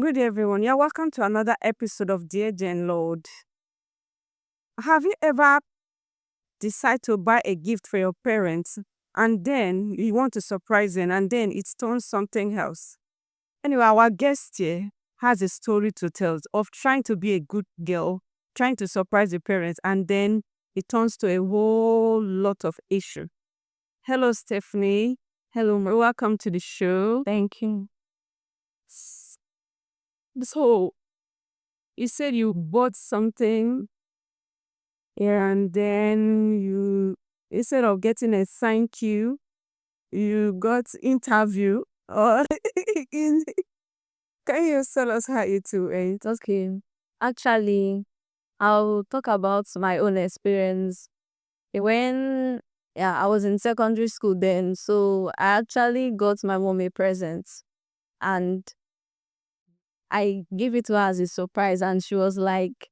Good day, everyone. Yeah, welcome to another episode of Dear Gen Lord. Have you ever decided to buy a gift for your parents and then you want to surprise them and then it turns something else? Anyway, our guest here has a story to tell of trying to be a good girl, trying to surprise the parents, and then it turns to a whole lot of issue. Hello, Stephanie. Hello, welcome to the show. Thank you. S- So, you said you bought something. Yeah, and then instead of getting a thank you got interview. Or in, can you tell us how it went? Okay. Actually, I'll talk about my own experience. When I was in secondary school then, so I actually got my mom a present and I gave it to her as a surprise and she was like,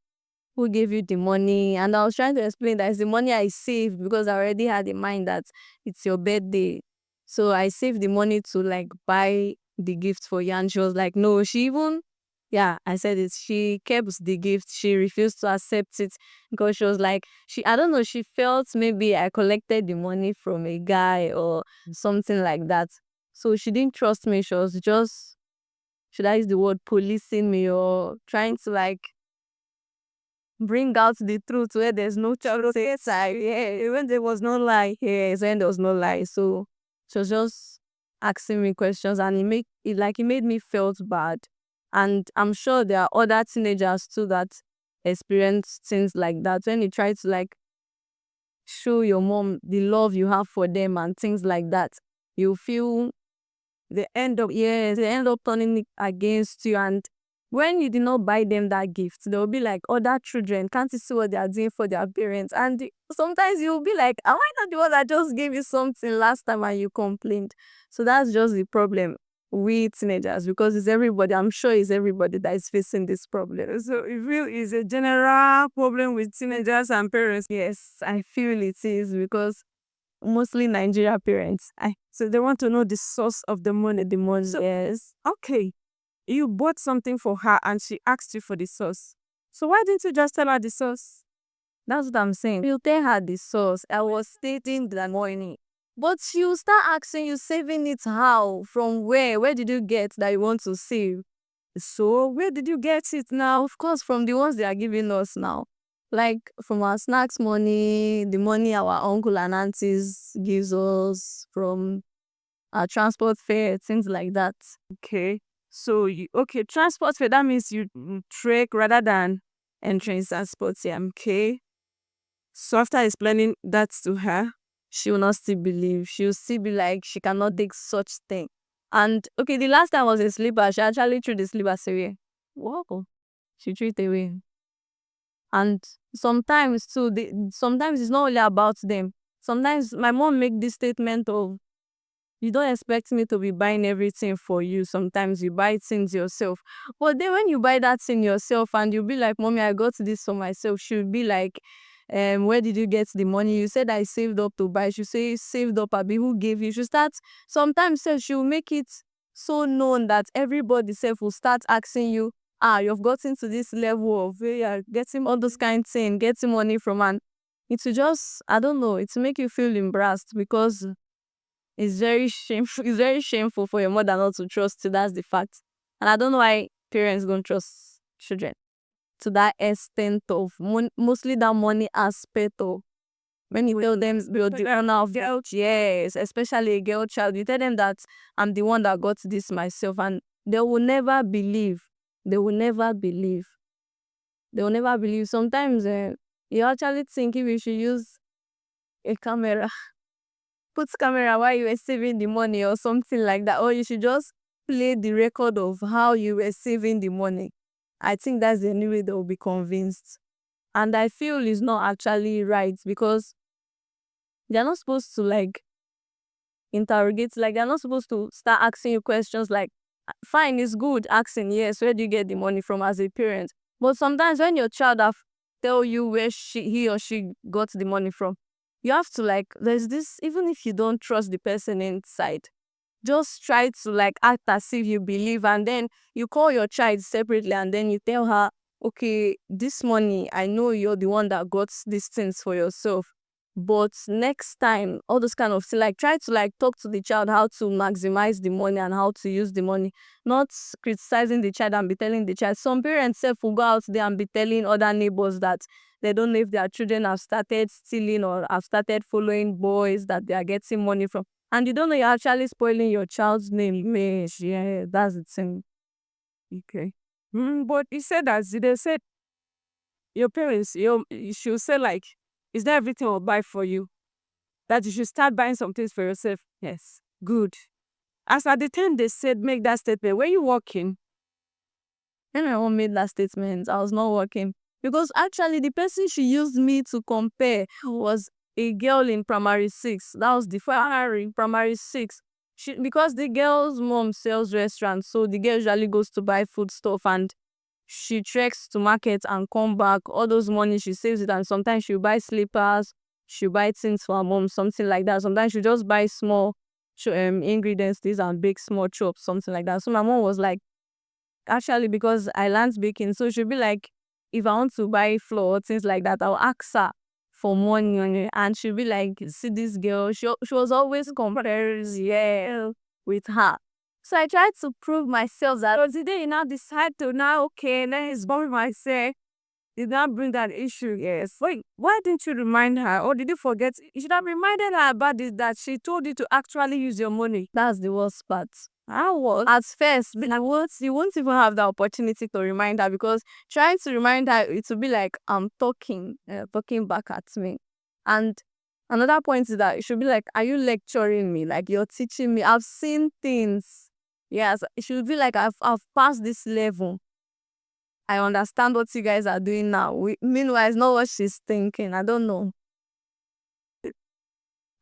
who gave you the money? And I was trying to explain that it's the money I saved because I already had in mind that it's your birthday. So I saved the money to like buy the gift for you. And she was like, no, I said it. She kept the gift. She refused to accept it because she was like, I don't know, she felt maybe I collected the money from a guy or something like that. So she didn't trust me. She was just, should I use the word policing me or trying to like bring out the truth where there's no truth inside. Yeah, when there was no lie here, when there was no lie. So she was just asking me questions, and it made me felt bad. And I'm sure there are other teenagers too that experience things like that. When you try to like show your mom the love you have for them and things like that, you feel they end up turning it against you. And when you did not buy them that gift, they'll be like, other children, can't you see what they are doing for their parents? And sometimes you'll be like, am I not the one that just gave you something last time and you complained? So that's just the problem with teenagers, because it's everybody. I'm sure it's everybody that is facing this problem. So you feel it's a general problem with teenagers and parents. Yes, I feel it is because mostly Nigeria parents. So they want to know the source of the money. The money, So yes. okay, you bought something for her and she asked you for the source. So why didn't you just tell her the source? That's what I'm saying. You tell her the source. I was stating the money. But she'll start asking you, saving it how? From where? Where did you get that you want to save? So where did you get it now? Of course, from the ones they are giving us now. Like from our snacks money, the money our uncle and aunties gives us, from our transport fare, things like that. Okay. So transport fare, that means you trek rather than entrance transport. Yeah, okay. So after explaining that to her, She will not still believe. She will still be like, she cannot take such thing. And okay, the last time was a sleeper. She actually threw the slippers away. Wow. She threw it away. And sometimes too, sometimes it's not only about them. Sometimes my mom make this statement of, you don't expect me to be buying everything for you. Sometimes you buy things yourself. But then when you buy that thing yourself and you be like, mommy, I got this for myself, she'll be like, where did you get the money? You said I saved up to buy. She say saved up, Abi, who gave you? She start, sometimes she'll make it so known that everybody self will start asking you, you've gotten to this level of where you're getting all those kind of things, getting money from. And it will just, I don't know, it will make you feel embarrassed because it's very shameful. It's very shameful for your mother not to trust you. That's the fact. And I don't know why parents don't trust children to that extent of mostly that money aspect of, when you tell them you're the owner of girl, yes, especially a girl child, you tell them that I'm the one that got this myself, and they will never believe. They will never believe. They will never believe. Sometimes you actually think if you should use a camera, put camera while you were saving the money or something like that, or you should just play the record of how you were saving the money. I think that's the only way they will be convinced. And I feel it's not actually right because they're not supposed to like interrogate, like they're not supposed to start asking you questions like, fine, it's good asking, yes, where do you get the money from as a parent? But sometimes when your child have tell you where he or she got the money from, you have to like, there's this, even if you don't trust the person inside, just try to like act as if you believe, and then you call your child separately and then you tell her, okay, this money, I know you're the one that got these things for yourself, but next time, all those kind of things, like try to like talk to the child how to maximize the money and how to use the money, not criticizing the child and be telling the child. Some parents self will go out there and be telling other neighbors that they don't know if their children have started stealing or have started following boys that they are getting money from, and you don't know you're actually spoiling your child's name. Mesh, yeah, that's the thing. Okay. But you said that they said your parents, you should say like, is that everything I'll buy for you? That you should start buying some things for yourself. Yes. Good. As at the time they said make that statement, were you working? When my mom made that statement, I was not working. Because actually, the person she used me to compare was a girl in primary 6. That was the fire in primary 6. Because the girl's mom sells restaurants, so the girl usually goes to buy food stuff and she treks to market and come back. All those money she saves it, and sometimes she'll buy slippers, she'll buy things for her mom, something like that. Sometimes she'll just buy small ingredients, these and bake small chops, something like that. So my mom was like, actually, because I learned baking, so she'll be like, if I want to buy flour, things like that, I'll ask her for money on it. And she'll be like, see this girl, she was always comparing, yeah, with her. So I tried to prove myself that was the day you now decide to now, okay, let's buy myself. Did not bring that issue, yes. Wait, why didn't you remind her? Or did you forget? You should have reminded her about this, that she told you to actually use your money. That's the worst part. How was? At first, like, what, you won't even have the opportunity to remind her, because trying to remind her, it will be like I'm talking back at me. And another point is that it should be like, are you lecturing me? Like you're teaching me. I've seen things. Yes, it should be like I've passed this level. I understand what you guys are doing now. Meanwhile, it's not what she's thinking. I don't know.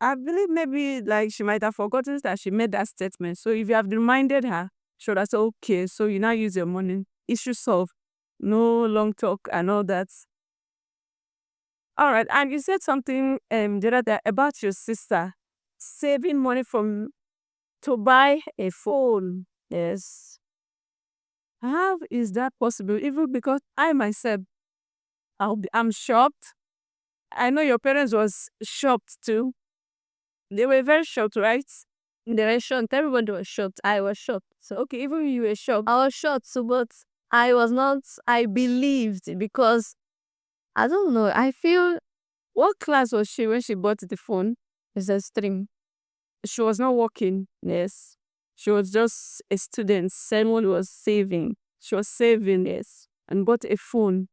I believe maybe like she might have forgotten that she made that statement. So if you have reminded her, she would have said, okay, so you now use your money. Issue solved. No long talk and all that. All right. And you said something the other day about your sister saving money from to buy a phone. Yes. How is that possible? Even because I myself, I'm shocked. I know your parents was shocked too. They were very shocked, right? They were shocked. Everybody was shocked. I was shocked. So okay, even you were shocked. I was shocked, so, but I was not, I believed, because I don't know. I feel What class was she when she bought the phone? it's a stream. She was not working. Yes. She was just a student. Someone was saving. She was saving, yes, and bought a phone.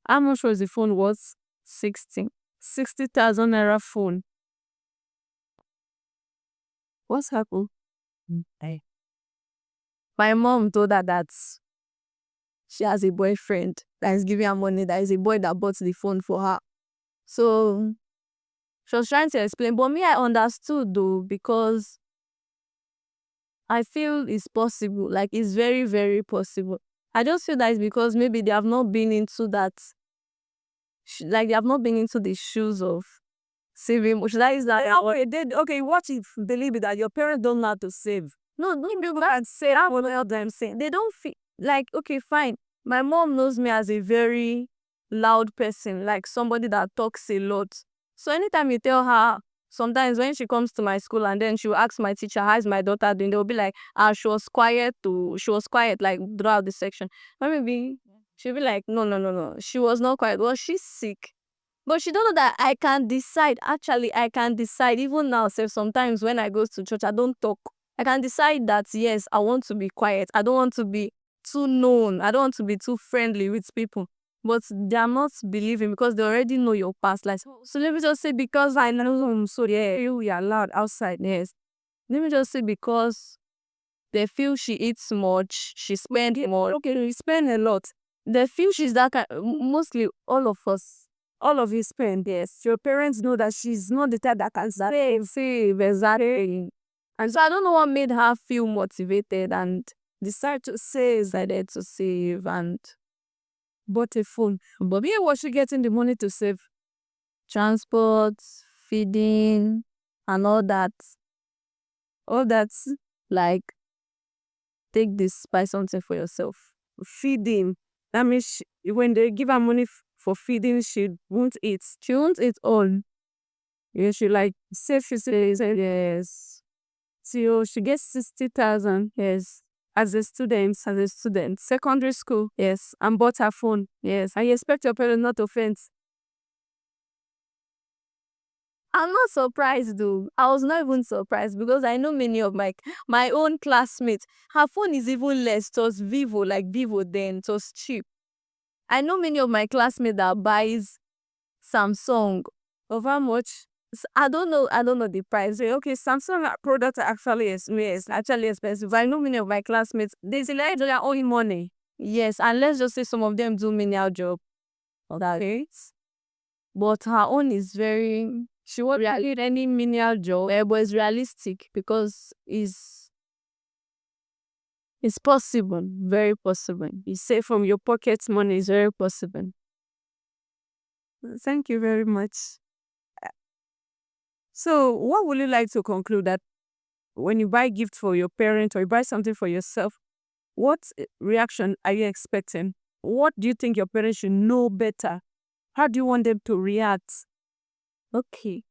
How much was the phone worth? 60,000 naira phone. What's happened? My mom told her that she has a boyfriend that is giving her money. That is a boy that bought the phone for her. So she was trying to explain, but me, I understood though, because I feel it's possible. Like it's very, very possible. I just feel that it's because maybe they have not been into that. Like they have not been into the shoes of saving. Which that is that. Okay, what if believe it that your parents don't know how to save? No, people can say that. What I'm saying, they don't feel like, okay, fine. My mom knows me as a very loud person, like somebody that talks a lot. So anytime you tell her, sometimes when she comes to my school and then she will ask my teacher, how's my daughter doing? They'll be like, she was quiet she was quiet like throughout the section. Or maybe she'll be like, no, no, no, no. She was not quiet. Well, she's sick. But she don't know that I can decide. Actually, I can decide. Even now, say sometimes when I go to church, I don't talk. I can decide that yes, I want to be quiet. I don't want to be too known. I don't want to be too friendly with people. But they are not believing because they already know your past life. So let me just say, because I know so yeah, you are loud outside. Yes. Let me just say, because they feel she eats much, she spend more. Okay, you spend a lot. They feel she's that kind. Mostly all of us. All of you spend, yes. Your parents know that she's not the type that can save, exactly. And so I don't know what made her feel motivated and Decide to save. decided to save and Bought a phone. But where was she getting the money to save? transport, feeding, and all that. All that. Like, take this, buy something for yourself. Feeding. That means when they give her money for feeding, she won't eat. She won't eat all. Yeah, she like save. She says yes. Till she gets 60,000. Yes. As a student, secondary school, Yes. and bought her phone. Yes. And you expect your parents not to faint. I'm not surprised though. I was not even surprised because I know many of my own classmates. Her phone is even less. It was Vivo, like Vivo then. It was cheap. I know many of my classmates that buys Samsung. Of how much? I don't know the price. Say, okay, Samsung products are actually expensive. But I know many of my classmates, they say like they are owing money. Yes, and let's just say some of them do menial job. Okay. But her own is very, She won't really any menial job. but it's realistic because it's possible, very possible. You save from your pocket money. It's very possible. Thank you very much. So, what would you like to conclude that when you buy gift for your parent or you buy something for yourself, what reaction are you expecting? What do you think your parents should know better? How do you want them to react? Okay.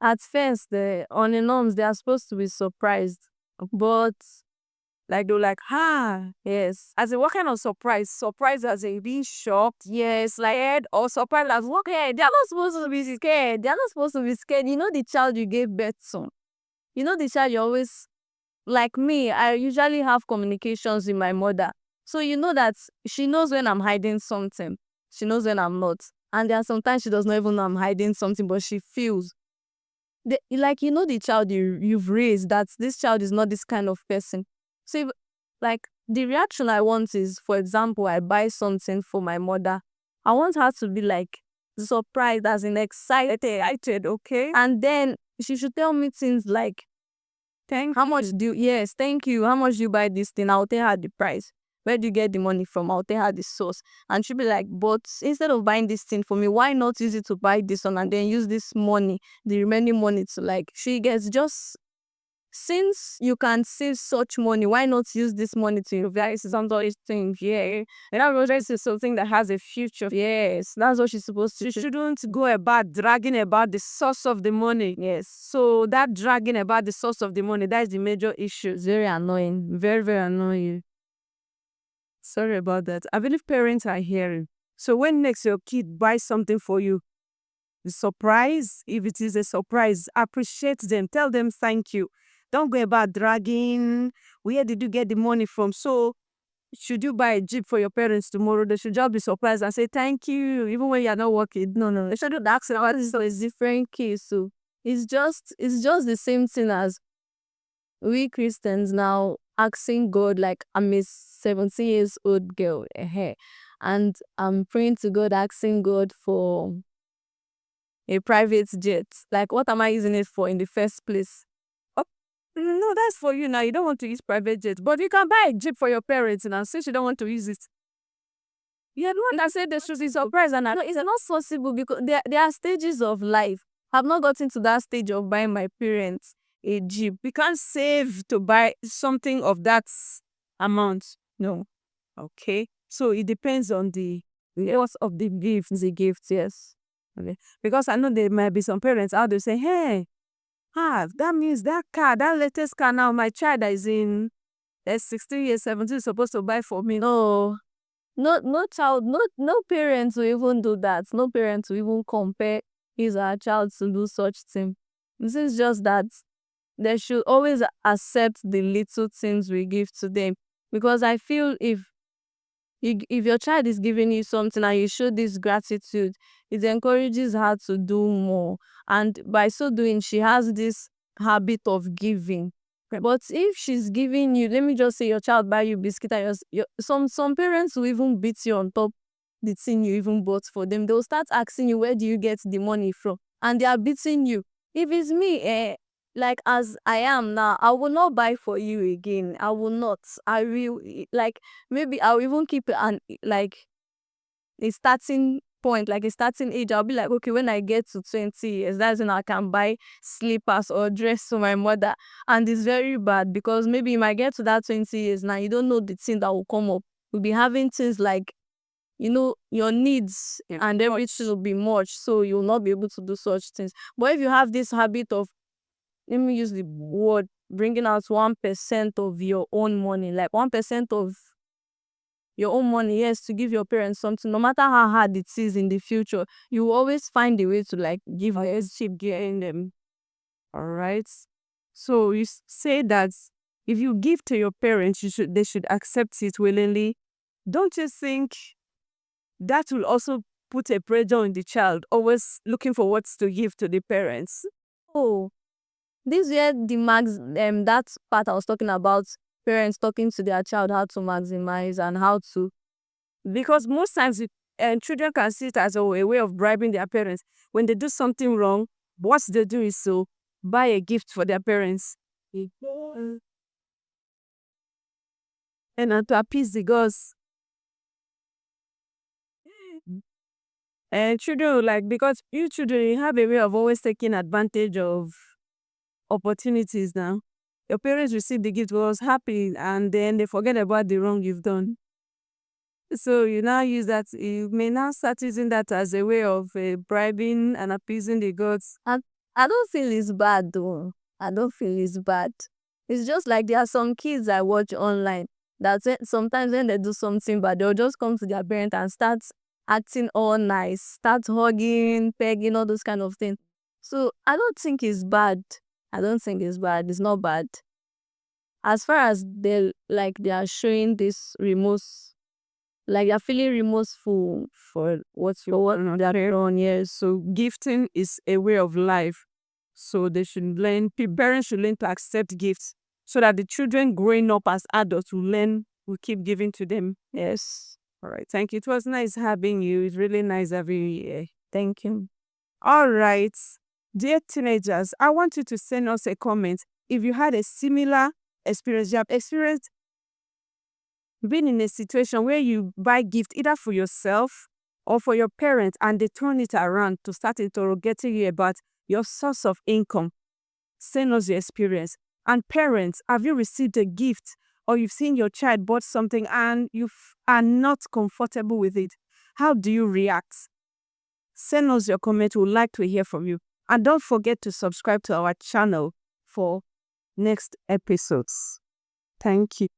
At first, on the norms, they are supposed to be surprised. But Like they're like, yes. as a what kind of surprise? Surprise as a being shocked, Yes, like scared, or surprise as what? they're not supposed to be scared. They're not supposed to be scared. You know the child you gave birth to. You know the child you always, like me, I usually have communications with my mother. So you know that she knows when I'm hiding something. She knows when I'm not. And there are sometimes she does not even know I'm hiding something, but she feels. Like, you know the child you've raised, that this child is not this kind of person. So if, like, the reaction I want is, for example, I buy something for my mother. I want her to be like surprised, as in excited, okay? and then she should tell me things like, how much yes, thank you. How much do you buy this thing? I'll tell her the price. Where do you get the money from? I'll tell her the source. And she'll be like, but instead of buying this thing for me, why not use it to buy this one and then use this money, the remaining money to, like, she gets just, since you can save such money, why not use this money to invest in some other things? Yeah. And that was just something that has a future. Yes, that's what she's supposed to She do. shouldn't go about dragging about the source of the money. Yes. So that dragging about the source of the money, that is the major issue. It's very annoying. Very, very annoying. Sorry about that. I believe parents are hearing. So when next your kid buys something for you, the surprise, if it is a surprise, appreciate them. Tell them thank you. Don't go about dragging. Where did you get the money from? So should you buy a Jeep for your parents tomorrow, they should just be surprised and say thank you, even when you're not working. No. They shouldn't ask about this. So it's different case. So it's just the same thing as we Christians now asking God, like, I'm a 17 years old girl, and I'm praying to God, asking God for a private jet. Like, what am I using it for in the first place? No, that's for you now. You don't want to use private jet, but you can buy a Jeep for your parents now since you don't want to use it. You're the one that said they should be surprised, and no, it's not possible because there are stages of life. I've not gotten to that stage of buying my parents a Jeep. We can't save to buy something of that amount. No. Okay. So it depends on the cost of the gift. The gift, yes. Okay. Because I know there might be some parents out there say, hey, that means that car, that latest car now, my child that is in 16 years, 17 is supposed to buy for me. No child, no parents will even do that. No parents will even compare his or her child to do such thing. This is just that they should always accept the little things we give to them. Because I feel if your child is giving you something and you show this gratitude, it encourages her to do more. And by so doing, she has this habit of giving. But if she's giving you, let me just say your child buy you biscuit and some parents will even beat you on top the thing you even bought for them. They'll start asking you, where do you get the money from? And they are beating you. If it's me, like as I am now, I will not buy for you again. I will not. I will, like, maybe I'll even keep a starting point, like a starting age. I'll be like, okay, when I get to 20 years, that's when I can buy slippers or dress for my mother. And it's very bad because maybe you might get to that 20 years now, you don't know the thing that will come up. You'll be having things like, your needs and everything will be much, so you'll not be able to do such things. But if you have this habit of, let me use the word, bringing out 1% of your own money, like 1% of your own money, yes, to give your parents something, no matter how hard it is in the future, you will always find a way to like give keep getting them. All right. So you say that if you give to your parents, they should accept it willingly. Don't you think that will also put a pressure on the child, always looking for what to give to the parents? Oh, this where the that part I was talking about, parents talking to their child how to maximize and how to. Because most times children can see it as a way of bribing their parents. When they do something wrong, what they do is to buy a gift for their parents. And to appease the gods. And children will like, because you children, you have a way of always taking advantage of opportunities now. Your parents receive the gift, was happy, and then they forget about the wrong you've done. So you now use that, you may now start using that as a way of bribing and appeasing the gods. And I don't feel it's bad though. I don't feel it's bad. It's just like there are some kids I watch online that sometimes when they do something bad, they'll just come to their parent and start acting all nice, start hugging, pegging, all those kind of things. So I don't think it's bad. I don't think it's bad. It's not bad. As far as they are showing this remorse, like they're feeling remorseful for what they're done. Yes. So gifting is a way of life. So they should learn, parents should learn to accept gifts so that the children growing up as adults will keep giving to them. Yes. All right. Thank you. It was nice having you. It's really nice having you here. Thank you. All right. Dear teenagers, I want you to send us a comment if you had a similar experience. You have experienced being in a situation where you buy gift either for yourself or for your parents and they turn it around to start interrogating you about your source of income. Send us your experience. And parents, have you received a gift or you've seen your child bought something and you are not comfortable with it? How do you react? Send us your comment. We'd like to hear from you. And don't forget to subscribe to our channel for next episodes. Thank you.